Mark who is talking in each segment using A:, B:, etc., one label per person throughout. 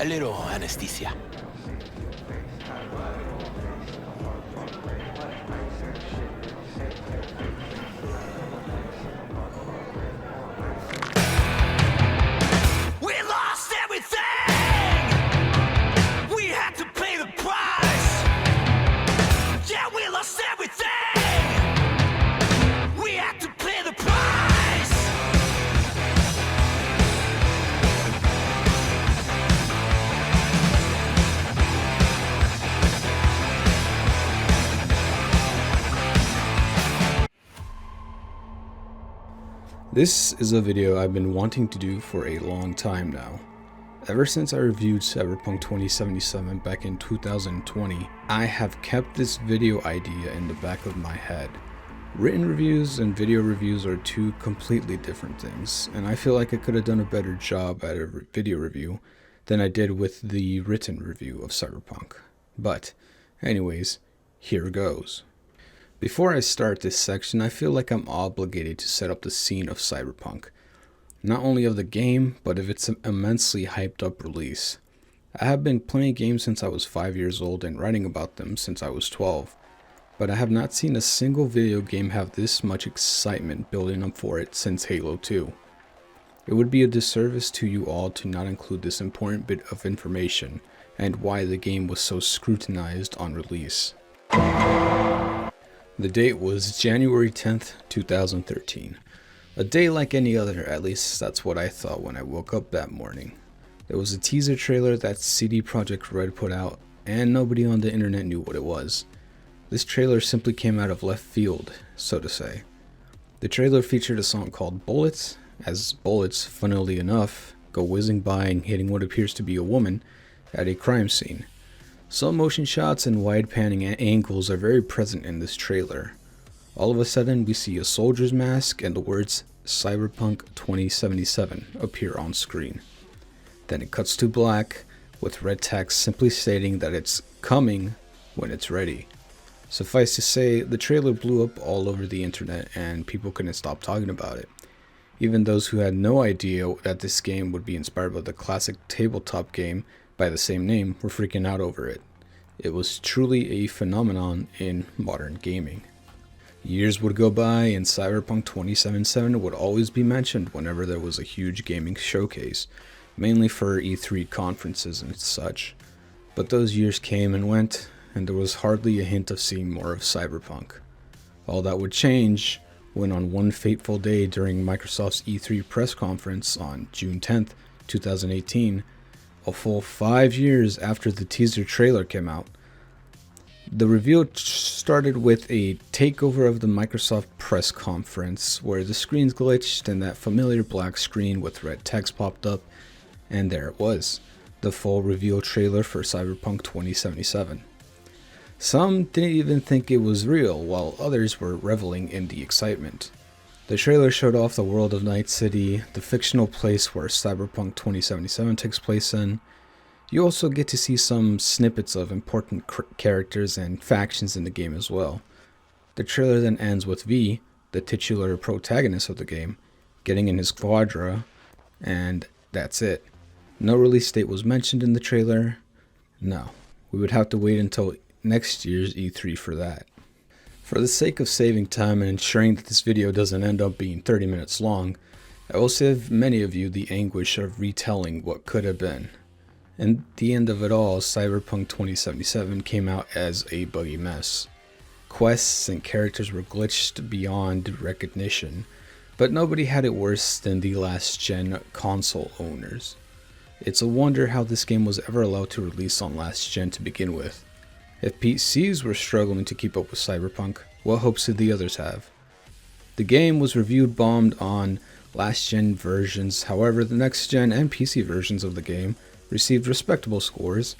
A: A little anesthesia. We lost everything! We had to pay the price! Yeah, we lost everything! We had to pay the price!
B: This is a video I've been wanting to do for a long time now. Ever since I reviewed Cyberpunk 2077 back in 2020, I have kept this video idea in the back of my head. Written reviews and video reviews are two completely different things, and I feel like I could have done a better job at a video review than I did with the written review of Cyberpunk. But, anyways, here goes. Before I start this section, I feel like I'm obligated to set up the scene of Cyberpunk. Not only of the game, but of its immensely hyped up release. I have been playing games since I was 5 years old and writing about them since I was 12. But I have not seen a single video game have this much excitement building up for it since Halo 2. It would be a disservice to you all to not include this important bit of information and why the game was so scrutinized on release. The date was January 10th, 2013. A day like any other, at least that's what I thought when I woke up that morning. There was a teaser trailer that CD Projekt Red put out, and nobody on the internet knew what it was. This trailer simply came out of left field, so to say. The trailer featured a song called Bullets, as bullets, funnily enough, go whizzing by and hitting what appears to be a woman at a crime scene. Slow motion shots and wide panning angles are very present in this trailer. All of a sudden, we see a soldier's mask and the words Cyberpunk 2077 appear on screen. Then it cuts to black, with red text simply stating that it's coming when it's ready. Suffice to say, the trailer blew up all over the internet and people couldn't stop talking about it. Even those who had no idea that this game would be inspired by the classic tabletop game by the same name were freaking out over it. It was truly a phenomenon in modern gaming. Years would go by and Cyberpunk 2077 would always be mentioned whenever there was a huge gaming showcase, mainly for E3 conferences and such. But those years came and went, and there was hardly a hint of seeing more of Cyberpunk. All that would change when on one fateful day during Microsoft's E3 press conference on June 10th, 2018, a full 5 years after the teaser trailer came out. The reveal started with a takeover of the Microsoft press conference where the screens glitched and that familiar black screen with red text popped up, and there it was, the full reveal trailer for Cyberpunk 2077. Some didn't even think it was real, while others were reveling in the excitement. The trailer showed off the world of Night City, the fictional place where Cyberpunk 2077 takes place in. You also get to see some snippets of important characters and factions in the game as well. The trailer then ends with V, the titular protagonist of the game, getting in his quadra, and that's it. No release date was mentioned in the trailer. No, we would have to wait until next year's E3 for that. For the sake of saving time and ensuring that this video doesn't end up being 30 minutes long, I will save many of you the anguish of retelling what could have been. And the end of it all, Cyberpunk 2077 came out as a buggy mess. Quests and characters were glitched beyond recognition, but nobody had it worse than the last gen console owners. It's a wonder how this game was ever allowed to release on last gen to begin with. If PCs were struggling to keep up with Cyberpunk, what hopes did the others have? The game was reviewed bombed on last gen versions, however the next gen and PC versions of the game received respectable scores.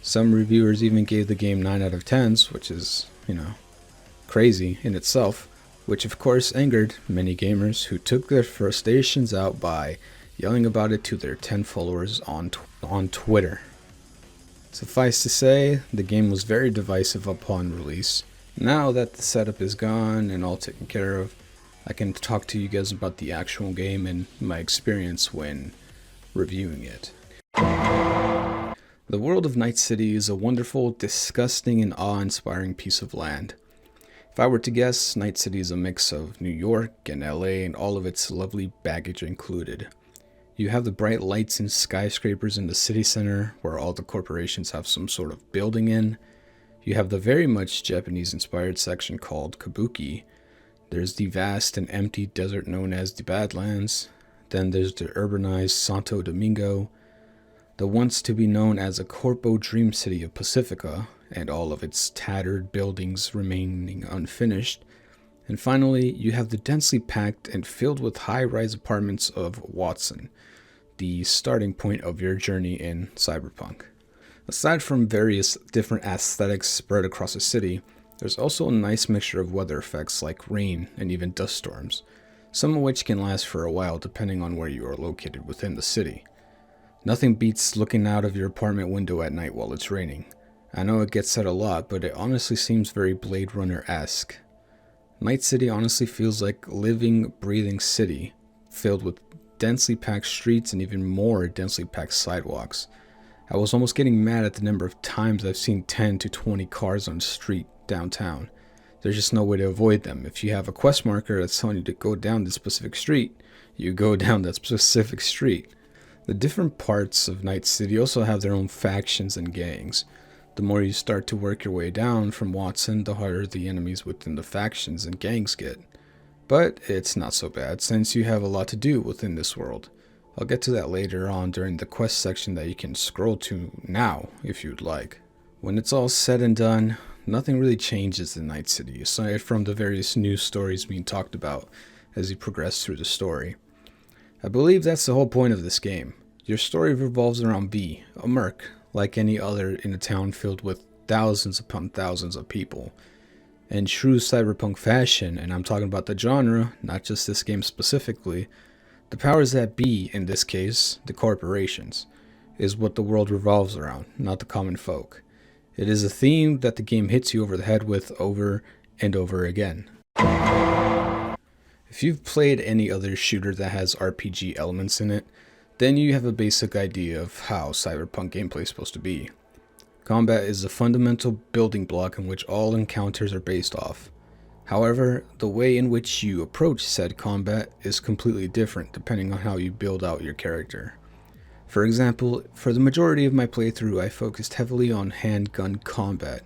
B: Some reviewers even gave the game 9 out of 10s, which is, crazy in itself, which of course angered many gamers who took their frustrations out by yelling about it to their 10 followers on Twitter. Suffice to say, the game was very divisive upon release. Now that the setup is gone and all taken care of, I can talk to you guys about the actual game and my experience when reviewing it. The world of Night City is a wonderful, disgusting, and awe-inspiring piece of land. If I were to guess, Night City is a mix of New York and LA and all of its lovely baggage included. You have the bright lights and skyscrapers in the city center, where all the corporations have some sort of building in. You have the very much Japanese-inspired section called Kabuki. There's the vast and empty desert known as the Badlands. Then there's the urbanized Santo Domingo, the once to be known as a corpo dream city of Pacifica, and all of its tattered buildings remaining unfinished. And finally, you have the densely packed and filled with high-rise apartments of Watson, the starting point of your journey in Cyberpunk. Aside from various different aesthetics spread across the city, there's also a nice mixture of weather effects like rain and even dust storms, some of which can last for a while depending on where you are located within the city. Nothing beats looking out of your apartment window at night while it's raining. I know it gets said a lot, but it honestly seems very Blade Runner-esque. Night City honestly feels like a living, breathing city, filled with densely packed streets and even more densely packed sidewalks. I was almost getting mad at the number of times I've seen 10 to 20 cars on the street downtown. There's just no way to avoid them. If you have a quest marker that's telling you to go down this specific street, you go down that specific street. The different parts of Night City also have their own factions and gangs. The more you start to work your way down from Watson, the harder the enemies within the factions and gangs get. But it's not so bad, since you have a lot to do within this world. I'll get to that later on during the quest section that you can scroll to now, if you'd like. When it's all said and done, nothing really changes in Night City, aside from the various news stories being talked about as you progress through the story. I believe that's the whole point of this game. Your story revolves around V, a merc, like any other in a town filled with thousands upon thousands of people. In true cyberpunk fashion, and I'm talking about the genre, not just this game specifically, the powers that be, in this case, the corporations, is what the world revolves around, not the common folk. It is a theme that the game hits you over the head with over and over again. If you've played any other shooter that has RPG elements in it, then you have a basic idea of how cyberpunk gameplay is supposed to be. Combat is a fundamental building block in which all encounters are based off. However, the way in which you approach said combat is completely different depending on how you build out your character. For example, for the majority of my playthrough, I focused heavily on handgun combat.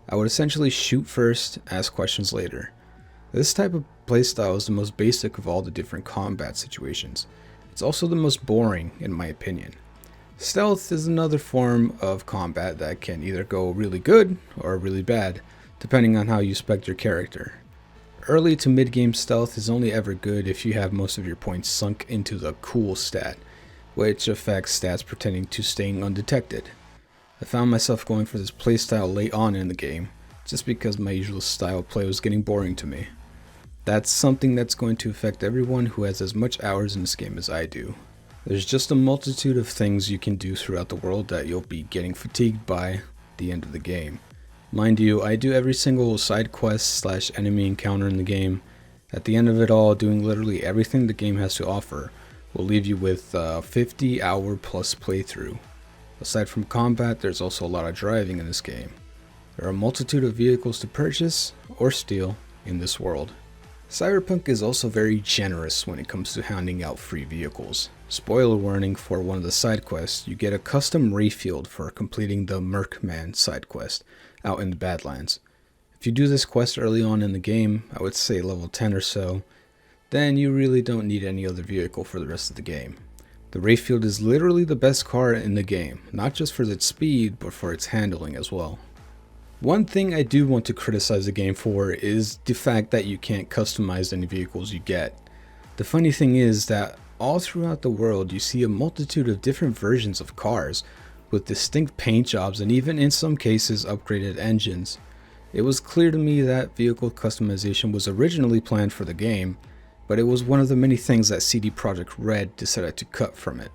B: I would essentially shoot first, ask questions later. This type of playstyle is the most basic of all the different combat situations. It's also the most boring, in my opinion. Stealth is another form of combat that can either go really good or really bad, depending on how you spec your character. Early to mid-game stealth is only ever good if you have most of your points sunk into the cool stat, which affects stats pertaining to staying undetected. I found myself going for this playstyle late on in the game, just because my usual style of play was getting boring to me. That's something that's going to affect everyone who has as much hours in this game as I do. There's just a multitude of things you can do throughout the world that you'll be getting fatigued by the end of the game. Mind you, I do every single side quest / enemy encounter in the game. At the end of it all, doing literally everything the game has to offer will leave you with a 50-hour plus playthrough. Aside from combat, there's also a lot of driving in this game. There are a multitude of vehicles to purchase or steal in this world. Cyberpunk is also very generous when it comes to handing out free vehicles. Spoiler warning for one of the side quests, you get a custom Rayfield for completing the Mercman side quest out in the Badlands. If you do this quest early on in the game, I would say level 10 or so, then you really don't need any other vehicle for the rest of the game. The Rayfield is literally the best car in the game, not just for its speed, but for its handling as well. One thing I do want to criticize the game for is the fact that you can't customize any vehicles you get. The funny thing is that all throughout the world you see a multitude of different versions of cars with distinct paint jobs and even in some cases upgraded engines. It was clear to me that vehicle customization was originally planned for the game, but it was one of the many things that CD Projekt Red decided to cut from it.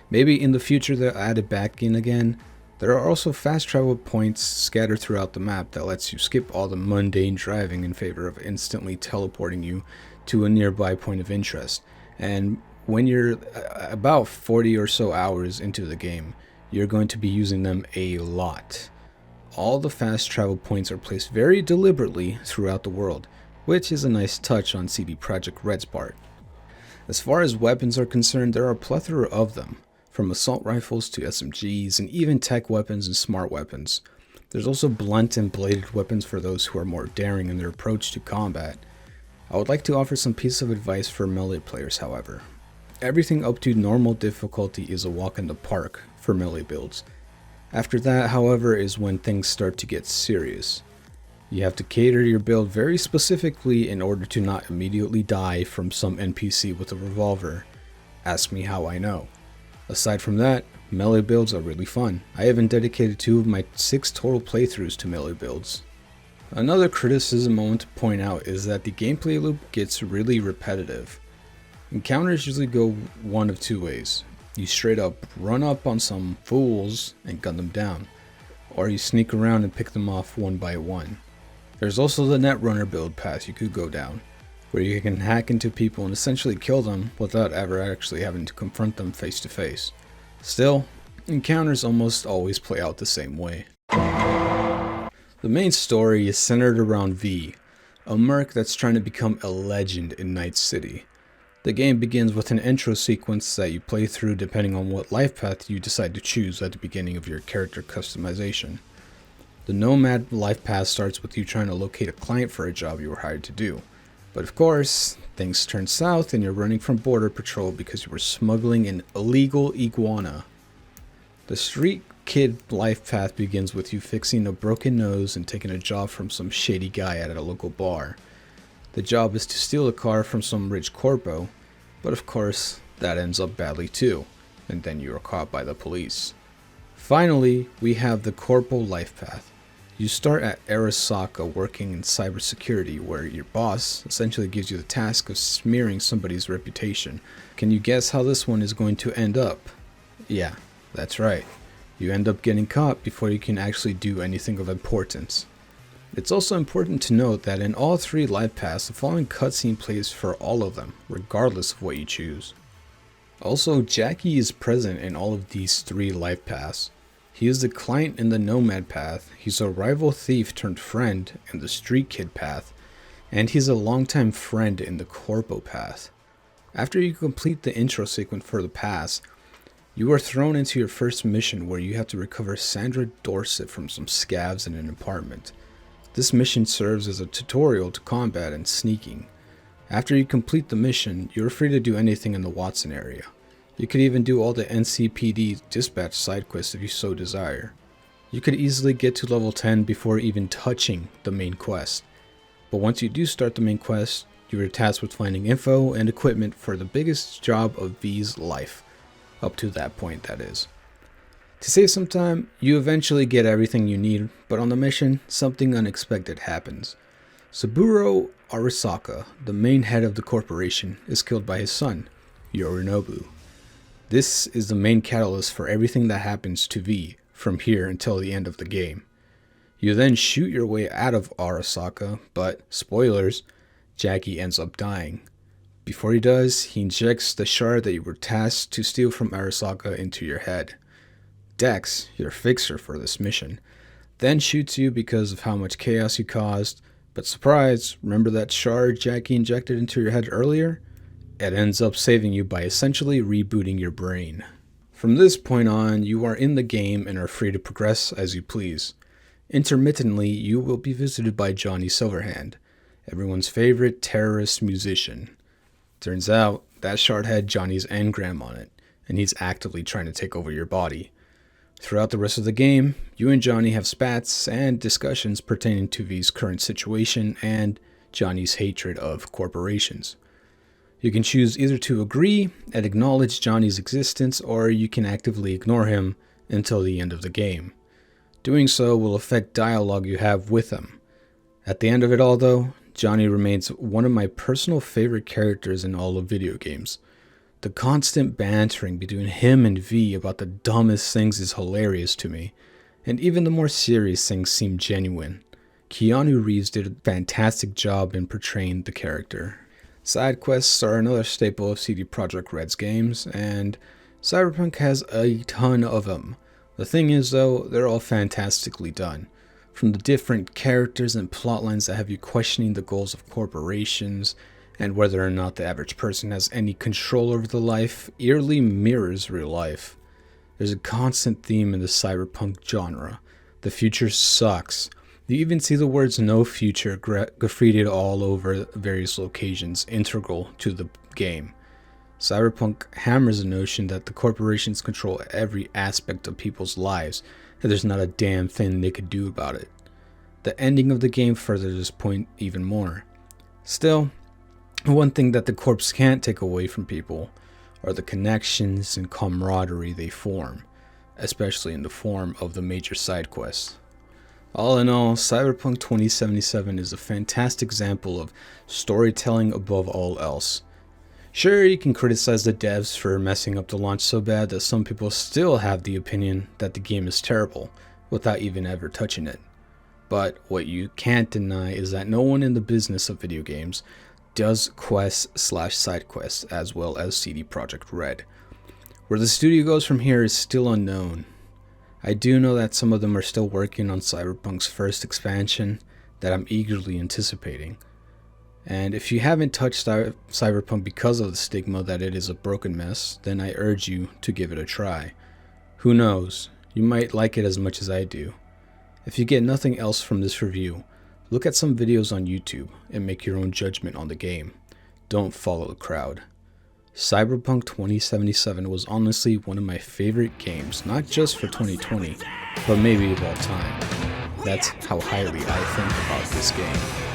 B: Maybe in the future they'll add it back in again. There are also fast travel points scattered throughout the map that lets you skip all the mundane driving in favor of instantly teleporting you to a nearby point of interest. And when you're about 40 or so hours into the game, you're going to be using them a lot. All the fast travel points are placed very deliberately throughout the world, which is a nice touch on CD Projekt Red's part. As far as weapons are concerned, there are a plethora of them, from assault rifles to SMGs and even tech weapons and smart weapons. There's also blunt and bladed weapons for those who are more daring in their approach to combat. I would like to offer some piece of advice for melee players, however. Everything up to normal difficulty is a walk in the park for melee builds. After that, however, is when things start to get serious. You have to cater your build very specifically in order to not immediately die from some NPC with a revolver. Ask me how I know. Aside from that, melee builds are really fun. I even dedicated 2 of my 6 total playthroughs to melee builds. Another criticism I want to point out is that the gameplay loop gets really repetitive. Encounters usually go one of 2 ways. You straight up run up on some fools and gun them down, or you sneak around and pick them off one by one. There's also the Netrunner build path you could go down, where you can hack into people and essentially kill them without ever actually having to confront them face to face. Still, encounters almost always play out the same way. The main story is centered around V, a merc that's trying to become a legend in Night City. The game begins with an intro sequence that you play through depending on what life path you decide to choose at the beginning of your character customization. The Nomad life path starts with you trying to locate a client for a job you were hired to do. But of course, things turn south and you're running from border patrol because you were smuggling an illegal iguana. The Street Kid life path begins with you fixing a broken nose and taking a job from some shady guy at a local bar. The job is to steal a car from some rich corpo, but of course, that ends up badly too, and then you are caught by the police. Finally, we have the Corpo life path. You start at Arasaka working in cybersecurity, where your boss essentially gives you the task of smearing somebody's reputation. Can you guess how this one is going to end up? Yeah, that's right. You end up getting caught before you can actually do anything of importance. It's also important to note that in all 3 life paths, the following cutscene plays for all of them, regardless of what you choose. Also, Jackie is present in all of these 3 life paths. He is the client in the Nomad path, he's a rival thief turned friend in the Street Kid path, and he's a longtime friend in the Corpo path. After you complete the intro sequence for the paths, you are thrown into your first mission where you have to recover Sandra Dorset from some scavs in an apartment. This mission serves as a tutorial to combat and sneaking. After you complete the mission, you are free to do anything in the Watson area. You could even do all the NCPD dispatch side quests if you so desire. You could easily get to level 10 before even touching the main quest. But once you do start the main quest, you are tasked with finding info and equipment for the biggest job of V's life. Up to that point, that is. To save some time, you eventually get everything you need, but on the mission, something unexpected happens. Saburo Arasaka, the main head of the corporation, is killed by his son, Yorinobu. This is the main catalyst for everything that happens to V from here until the end of the game. You then shoot your way out of Arasaka, but, spoilers, Jackie ends up dying. Before he does, he injects the shard that you were tasked to steal from Arasaka into your head. Dex, your fixer for this mission, then shoots you because of how much chaos you caused, but surprise, remember that shard Jackie injected into your head earlier? It ends up saving you by essentially rebooting your brain. From this point on, you are in the game and are free to progress as you please. Intermittently, you will be visited by Johnny Silverhand, everyone's favorite terrorist musician. Turns out, that shard had Johnny's engram on it, and he's actively trying to take over your body. Throughout the rest of the game, you and Johnny have spats and discussions pertaining to V's current situation and Johnny's hatred of corporations. You can choose either to agree and acknowledge Johnny's existence, or you can actively ignore him until the end of the game. Doing so will affect dialogue you have with him. At the end of it all though, Johnny remains one of my personal favorite characters in all of video games. The constant bantering between him and V about the dumbest things is hilarious to me, and even the more serious things seem genuine. Keanu Reeves did a fantastic job in portraying the character. Side quests are another staple of CD Projekt Red's games, and Cyberpunk has a ton of them. The thing is though, they're all fantastically done. From the different characters and plotlines that have you questioning the goals of corporations and whether or not the average person has any control over the life, eerily mirrors real life. There's a constant theme in the cyberpunk genre. The future sucks. You even see the words "no future" graffitied all over various locations integral to the game. Cyberpunk hammers the notion that the corporations control every aspect of people's lives, and there's not a damn thing they could do about it. The ending of the game furthers this point even more. Still, one thing that the corps can't take away from people are the connections and camaraderie they form, especially in the form of the major side quests. All in all, Cyberpunk 2077 is a fantastic example of storytelling above all else. Sure, you can criticize the devs for messing up the launch so bad that some people still have the opinion that the game is terrible, without even ever touching it. But what you can't deny is that no one in the business of video games does quests/side quests as well as CD Projekt Red. Where the studio goes from here is still unknown. I do know that some of them are still working on Cyberpunk's first expansion that I'm eagerly anticipating. And if you haven't touched Cyberpunk because of the stigma that it is a broken mess, then I urge you to give it a try. Who knows, you might like it as much as I do. If you get nothing else from this review, look at some videos on YouTube and make your own judgment on the game. Don't follow the crowd. Cyberpunk 2077 was honestly one of my favorite games, not just for 2020, but maybe of all time. That's how highly I think about this game.